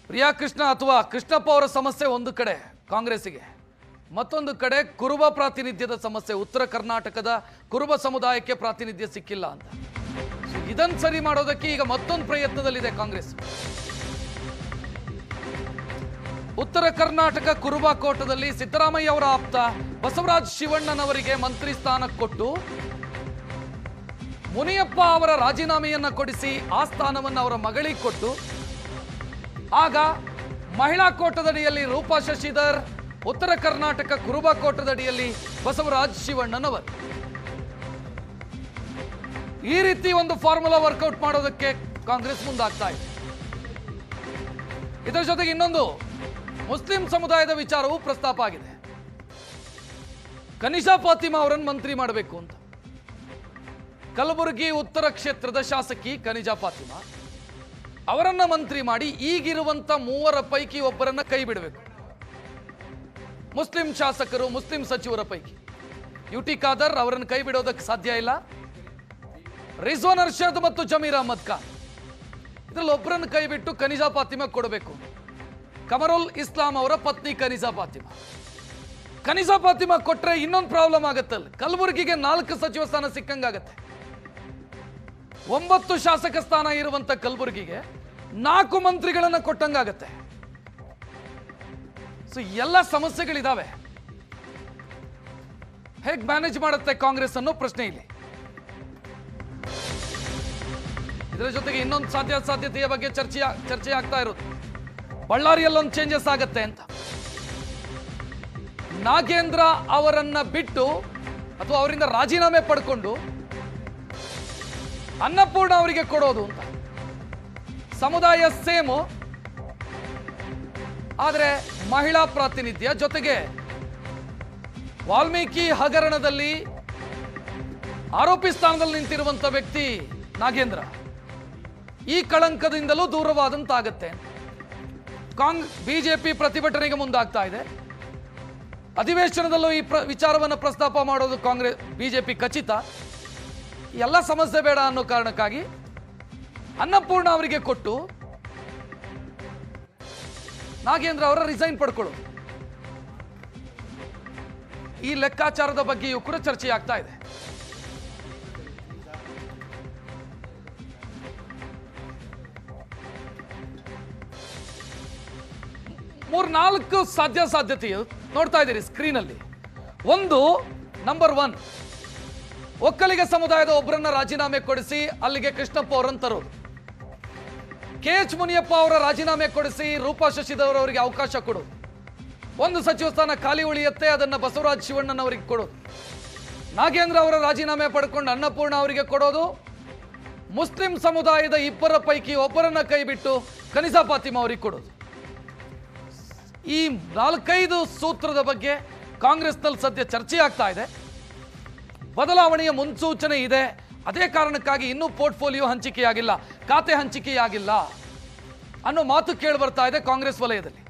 ಪ್ರಿಯಾ ಕೃಷ್ಣ ಅಥವಾ ಕೃಷ್ಣಪ್ಪ ಅವರ ಸಮಸ್ಯೆ ಒಂದು ಕಡೆ ಕಾಂಗ್ರೆಸ್ಸಿಗೆ, ಮತ್ತೊಂದು ಕಡೆ ಕುರುಬ ಪ್ರಾತಿನಿಧ್ಯದ ಸಮಸ್ಯೆ. ಉತ್ತರ ಕರ್ನಾಟಕದ ಕುರುಬ ಸಮುದಾಯಕ್ಕೆ ಪ್ರಾತಿನಿಧ್ಯ ಸಿಕ್ಕಿಲ್ಲ ಅಂತ. ಇದನ್ನು ಸರಿ ಮಾಡೋದಕ್ಕೆ ಈಗ ಮತ್ತೊಂದು ಪ್ರಯತ್ನದಲ್ಲಿದೆ ಕಾಂಗ್ರೆಸ್. ಉತ್ತರ ಕರ್ನಾಟಕ ಕುರುಬ ಕೋಟದಲ್ಲಿ ಸಿದ್ದರಾಮಯ್ಯ ಅವರ ಆಪ್ತ ಬಸವರಾಜ ಶಿವಣ್ಣನವರಿಗೆ ಮಂತ್ರಿ ಸ್ಥಾನ ಕೊಟ್ಟು ಮುನಿಯಪ್ಪ ಅವರ ರಾಜೀನಾಮೆಯನ್ನ ಕೊಡಿಸಿ ಆ ಸ್ಥಾನವನ್ನು ಅವರ ಮಗಳಿಗೆ ಕೊಟ್ಟು, ಆಗ ಮಹಿಳಾ ಕೋಟದಡಿಯಲ್ಲಿ ರೂಪಾ ಶಶಿಧರ್, ಉತ್ತರ ಕರ್ನಾಟಕ ಕುರುಬ ಕೋಟದಡಿಯಲ್ಲಿ ಬಸವರಾಜ ಶಿವಣ್ಣನವರು. ಈ ರೀತಿ ಒಂದು ಫಾರ್ಮುಲಾ ವರ್ಕೌಟ್ ಮಾಡೋದಕ್ಕೆ ಕಾಂಗ್ರೆಸ್ ಮುಂದಾಗ್ತಾ ಇದೆ. ಇದರ ಜೊತೆಗೆ ಇನ್ನೊಂದು ಮುಸ್ಲಿಂ ಸಮುದಾಯದ ವಿಚಾರವೂ ಪ್ರಸ್ತಾಪ ಆಗಿದೆ. ಕನಿಷಾ ಫಾತಿಮಾ ಅವರನ್ನು ಮಂತ್ರಿ ಮಾಡಬೇಕು ಅಂತ. ಕಲಬುರಗಿ ಉತ್ತರ ಕ್ಷೇತ್ರದ ಶಾಸಕಿ ಕನಿಷಾ ಫಾತಿಮಾ ಅವರನ್ನ ಮಂತ್ರಿ ಮಾಡಿ ಈಗಿರುವಂತ ಮೂವರ ಪೈಕಿ ಒಬ್ಬರನ್ನ ಕೈ ಬಿಡಬೇಕು. ಮುಸ್ಲಿಂ ಶಾಸಕರು, ಮುಸ್ಲಿಂ ಸಚಿವರ ಪೈಕಿ ಯುಟಿ ಖಾದರ್ ಅವರನ್ನು ಕೈ ಬಿಡೋದಕ್ಕೆ ಸಾಧ್ಯ ಇಲ್ಲ. ರಿಜ್ವಾನ್ ಅರ್ಷದ್ ಮತ್ತು ಜಮೀರ್ ಅಹಮದ್ ಖಾನ್ ಇದರಲ್ಲಿ ಒಬ್ಬರನ್ನು ಕೈ ಬಿಟ್ಟು ಕನಿಷಾ ಫಾತಿಮಾ ಕೊಡಬೇಕು. ಕಮರುಲ್ ಇಸ್ಲಾಂ ಅವರ ಪತ್ನಿ ಕನಿಷಾ ಫಾತಿಮಾ ಕೊಟ್ರೆ ಇನ್ನೊಂದು ಪ್ರಾಬ್ಲಮ್ ಆಗತ್ತಲ್ಲ. ಕಲಬುರಗಿಗೆ 4 ಸಚಿವ ಸ್ಥಾನ ಸಿಕ್ಕಂಗಾಗತ್ತೆ. 9 ಶಾಸಕ ಸ್ಥಾನ ಇರುವಂತ ಕಲಬುರಗಿಗೆ 4 ಮಂತ್ರಿಗಳನ್ನ ಕೊಟ್ಟಂಗಾಗತ್ತೆ. ಸೊ ಎಲ್ಲ ಸಮಸ್ಯೆಗಳಿದಾವೆ. ಹೇಗೆ ಮ್ಯಾನೇಜ್ ಮಾಡುತ್ತೆ ಕಾಂಗ್ರೆಸ್ ಅನ್ನೋ ಪ್ರಶ್ನೆ ಇಲ್ಲಿ. ಇದರ ಜೊತೆಗೆ ಇನ್ನೊಂದು ಸಾಧ್ಯತೆಯ ಬಗ್ಗೆ ಚರ್ಚೆ ಆಗ್ತಾ ಇರೋದು, ಬಳ್ಳಾರಿಯಲ್ಲೊಂದು ಚೇಂಜಸ್ ಆಗತ್ತೆ ಅಂತ. ನಾಗೇಂದ್ರ ಅವರನ್ನ ಬಿಟ್ಟು ಅಥವಾ ಅವರಿಂದ ರಾಜೀನಾಮೆ ಪಡ್ಕೊಂಡು ಅನ್ನಪೂರ್ಣ ಅವರಿಗೆ ಕೊಡೋದು ಅಂತ. ಸಮುದಾಯ ಸೇಮು, ಆದರೆ ಮಹಿಳಾ ಪ್ರಾತಿನಿಧ್ಯ, ಜೊತೆಗೆ ವಾಲ್ಮೀಕಿ ಹಗರಣದಲ್ಲಿ ಆರೋಪಿ ಸ್ಥಾನದಲ್ಲಿ ನಿಂತಿರುವಂತ ವ್ಯಕ್ತಿ ನಾಗೇಂದ್ರ. ಈ ಕಳಂಕದಿಂದಲೂ ದೂರವಾದಂತಾಗತ್ತೆ. ಬಿಜೆಪಿ ಪ್ರತಿಭಟನೆಗೆ ಮುಂದಾಗ್ತಾ ಇದೆ. ಅಧಿವೇಶನದಲ್ಲೂ ಈ ವಿಚಾರವನ್ನು ಪ್ರಸ್ತಾಪ ಮಾಡೋದು ಕಾಂಗ್ರೆಸ್ ಬಿಜೆಪಿ ಖಚಿತ. ಎಲ್ಲ ಸಮಸ್ಯೆ ಬೇಡ ಅನ್ನೋ ಕಾರಣಕ್ಕಾಗಿ ಅನ್ನಪೂರ್ಣ ಅವರಿಗೆ ಕೊಟ್ಟು ನಾಗೇಂದ್ರ ಅವರ ರಿಸೈನ್ ಪಡ್ಕೊಳ್ಳೋದು. ಈ ಲೆಕ್ಕಾಚಾರದ ಬಗ್ಗೆಯೂ ಕೂಡ ಚರ್ಚೆ ಆಗ್ತಾ ಇದೆ. ಮೂರ್ನಾಲ್ಕು ಸಾಧ್ಯತೆಯು ನೋಡ್ತಾ ಇದ್ದೀರಿ ಸ್ಕ್ರೀನ್ ಅಲ್ಲಿ. ಒಂದು, ನಂಬರ್ 1, ಒಕ್ಕಲಿಗ ಸಮುದಾಯದ ಒಬ್ಬರನ್ನ ರಾಜೀನಾಮೆ ಕೊಡಿಸಿ ಅಲ್ಲಿಗೆ ಕೃಷ್ಣಪ್ಪ ಅವರನ್ನು ತರೋದು. KH ಮುನಿಯಪ್ಪ ಅವರ ರಾಜೀನಾಮೆ ಕೊಡಿಸಿ ರೂಪಾ ಶಶಿಧರ್ ಅವರಿಗೆ ಅವಕಾಶ ಕೊಡೋದು. 1 ಸಚಿವ ಸ್ಥಾನ ಖಾಲಿ ಉಳಿಯುತ್ತೆ, ಅದನ್ನ ಬಸವರಾಜ ಶಿವಣ್ಣನವರಿಗೆ ಕೊಡೋದು. ನಾಗೇಂದ್ರ ಅವರ ರಾಜೀನಾಮೆ ಪಡ್ಕೊಂಡು ಅನ್ನಪೂರ್ಣ ಅವರಿಗೆ ಕೊಡೋದು. ಮುಸ್ಲಿಂ ಸಮುದಾಯದ 2 ಪೈಕಿ ಒಬ್ಬರನ್ನ ಕೈ ಬಿಟ್ಟು ಕನಿಷಾ ಫಾತಿಮಾ ಅವರಿಗೆ ಕೊಡೋದು. ಈ 4-5 ಸೂತ್ರದ ಬಗ್ಗೆ ಕಾಂಗ್ರೆಸ್ನಲ್ಲಿ ಸದ್ಯ ಚರ್ಚೆ ಆಗ್ತಾ ಇದೆ. ಬದಲಾವಣೆಯ ಮುನ್ಸೂಚನೆ ಇದೆ. ಅದೇ ಕಾರಣಕ್ಕಾಗಿ ಇನ್ನೂ ಪೋರ್ಟ್ಫೋಲಿಯೋ ಹಂಚಿಕೆಯಾಗಿಲ್ಲ, ಖಾತೆ ಹಂಚಿಕೆಯಾಗಿಲ್ಲ ಅನ್ನೋ ಮಾತು ಕೇಳಿ ಬರ್ತಾ ಇದೆ ಕಾಂಗ್ರೆಸ್ ವಲಯದಲ್ಲಿ.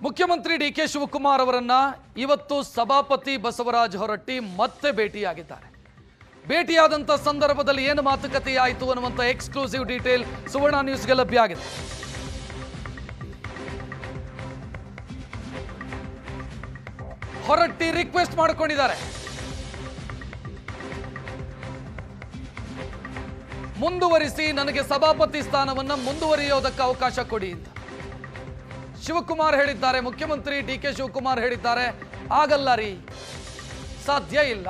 ಮುಖ್ಯಮಂತ್ರಿ DK ಶಿವಕುಮಾರ್ ಅವರನ್ನ ಇವತ್ತು ಸಭಾಪತಿ ಬಸವರಾಜ ಹೊರಟ್ಟಿ ಮತ್ತೆ ಭೇಟಿಯಾಗಿದ್ದಾರೆ. ಭೇಟಿಯಾದಂಥ ಸಂದರ್ಭದಲ್ಲಿ ಏನು ಮಾತುಕತೆ ಆಯಿತು ಅನ್ನುವಂಥ ಎಕ್ಸ್ಕ್ಲೂಸಿವ್ ಡೀಟೇಲ್ ಸುವರ್ಣ ನ್ಯೂಸ್ಗೆ ಲಭ್ಯ ಆಗಿದೆ. ಹೊರಟ್ಟಿ ರಿಕ್ವೆಸ್ಟ್ ಮಾಡಿಕೊಂಡಿದ್ದಾರೆ, ಮುಂದುವರಿಸಿ, ನನಗೆ ಸಭಾಪತಿ ಸ್ಥಾನವನ್ನು ಮುಂದುವರಿಯೋದಕ್ಕೆ ಅವಕಾಶ ಕೊಡಿ ಅಂತ ಶಿವಕುಮಾರ್ ಹೇಳಿದ್ದಾರೆ. ಮುಖ್ಯಮಂತ್ರಿ DK ಶಿವಕುಮಾರ್ ಹೇಳಿದ್ದಾರೆ, ಆಗಲ್ಲ ರೀ, ಸಾಧ್ಯ ಇಲ್ಲ.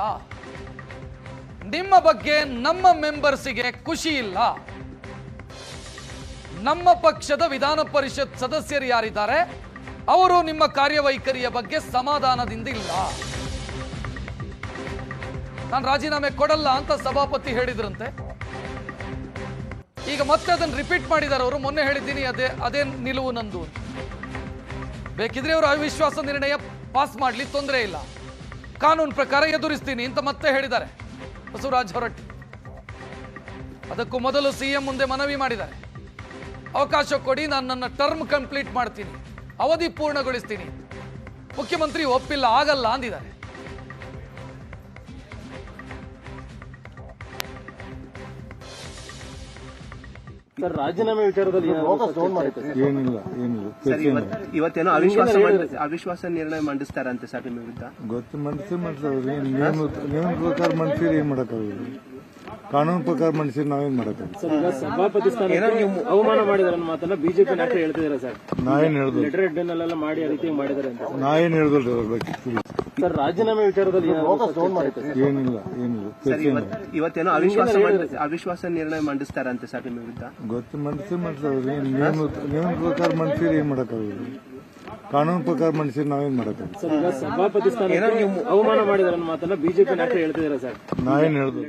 ನಿಮ್ಮ ಬಗ್ಗೆ ನಮ್ಮ ಮೆಂಬರ್ಸಿಗೆ ಖುಷಿ ಇಲ್ಲ. ನಮ್ಮ ಪಕ್ಷದ ವಿಧಾನ ಪರಿಷತ್ ಸದಸ್ಯರು ಯಾರಿದ್ದಾರೆ ಅವರು ನಿಮ್ಮ ಕಾರ್ಯವೈಖರಿಯ ಬಗ್ಗೆ ಸಮಾಧಾನದಿಂದ ಇಲ್ಲ. ನಾನು ರಾಜೀನಾಮೆ ಕೊಡಲ್ಲ ಅಂತ ಸಭಾಪತಿ ಹೇಳಿದ್ರಂತೆ. ಈಗ ಮತ್ತೆ ಅದನ್ನು ರಿಪೀಟ್ ಮಾಡಿದ್ದಾರೆ ಅವರು. ಮೊನ್ನೆ ಹೇಳಿದ್ದೀನಿ ಅದೇ ನಿಲುವು ನಂದು. ಬೇಕಿದ್ರೆ ಅವರು ಅವಿಶ್ವಾಸ ನಿರ್ಣಯ ಪಾಸ್ ಮಾಡಲಿ, ತೊಂದರೆ ಇಲ್ಲ, ಕಾನೂನು ಪ್ರಕಾರ ಎದುರಿಸ್ತೀನಿ ಅಂತ ಮತ್ತೆ ಹೇಳಿದ್ದಾರೆ ಬಸವರಾಜ ಹೊರಟ್ಟಿ. ಅದಕ್ಕೂ ಮೊದಲು CM ಮುಂದೆ ಮನವಿ ಮಾಡಿದ್ದಾರೆ, ಅವಕಾಶ ಕೊಡಿ, ನಾನು ನನ್ನ ಟರ್ಮ್ ಕಂಪ್ಲೀಟ್ ಮಾಡ್ತೀನಿ ಅವಧಿ ಪೂರ್ಣಗೊಳಿಸ್ತೀನಿ. ಮುಖ್ಯಮಂತ್ರಿ ಒಪ್ಪಿಲ್ಲ, ಆಗಲ್ಲ ಅಂದಿದ್ದಾರೆ. ಸರ್, ರಾಜೀನಾಮೆ ವಿಚಾರದಲ್ಲಿ ಏನಿಲ್ಲ ಇವತ್ತೇನೋ ಅವಿಶ್ವಾಸ ನಿರ್ಣಯ ಮಂಡಿಸ್ತಾರಂತೆ ಸರ್ ನಿಮ್ಮ ವಿರುದ್ಧ. ಗೊತ್ತು, ಮಂಡಿಸ್ತಾರೆ. ನಿಯಮ ಪ್ರಕಾರ ಮಂಡಿಸಿದ್ರೆ ಏನ್ ಮಾಡಕ್ಕಾಗಲ್ಲ, ಕಾನೂನು ಪ್ರಕಾರ ಮಂಡಿಸಿದ್ರೆ ನಾವೇನ್ ಮಾಡಕ್ಕಾಗಲ್ಲ. ಈಗ ಸಭಾಪತಿ ಸ್ಥಾನ ನೀವು ಅವಮಾನ ಮಾಡಿದಾರೆ ಅನ್ನೋ ಮಾತನ್ನ ಬಿಜೆಪಿ ನಾಯಕರು ಹೇಳ್ತಿದಾರೆ ಸರ್. ನಾ ಏನ್ ಹೇಳ್ದು, ಲೆಟರ್ ಹೆಡ್ನೆಲ್ಲ ಮಾಡಿ ಆ ರೀತಿ ಮಾಡಿದಾರೆ ಅಂತ. ನಾ ಏನ್ ಹೇಳ್ದಲ್ರಿ ಅದ್ರ ಬಗ್ಗೆ. ಸರ್, ರಾಜೀನಾಮೆ ವಿಚಾರದಲ್ಲಿ ಏನಿಲ್ಲ ಇವತ್ತೇನೋ ಅವಿಶ್ವಾಸ ನಿರ್ಣಯ ಮಂಡಿಸ್ತಾರಂತೆ ಸರ್ ನಿಮ್ಮ ವಿರುದ್ಧ. ಗೊತ್ತು, ಮಂಡಿಸ್ತಾರೆ. ನಿಯಮ ಪ್ರಕಾರ ಮಂಡಿಸಿದ್ರೆ ಏನ್ ಮಾಡಕ್ಕಾಗಲ್ಲ, ಕಾನೂನು ಪ್ರಕಾರ ಮಂಡಿಸಿದ್ರೆ ನಾವೇನ್ ಮಾಡಕ್ಕಾಗಲ್ಲ. ಈಗ ಸಭಾಪತಿ ಸ್ಥಾನ ನೀವು ಅವಮಾನ ಮಾಡಿದಾರೆ ಅನ್ನೋ ಮಾತನ್ನ ಬಿಜೆಪಿ ನಾಯಕರು ಹೇಳ್ತಿದಾರೆ ಸರ್. ನಾ ಏನ್ ಹೇಳ್ದು.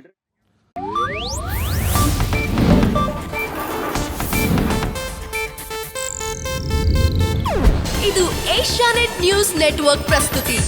ಇದು ಏಷ್ಯಾನೆಟ್ ನ್ಯೂಸ್ ನೆಟ್ವರ್ಕ್ ಪ್ರಸ್ತುತಿ.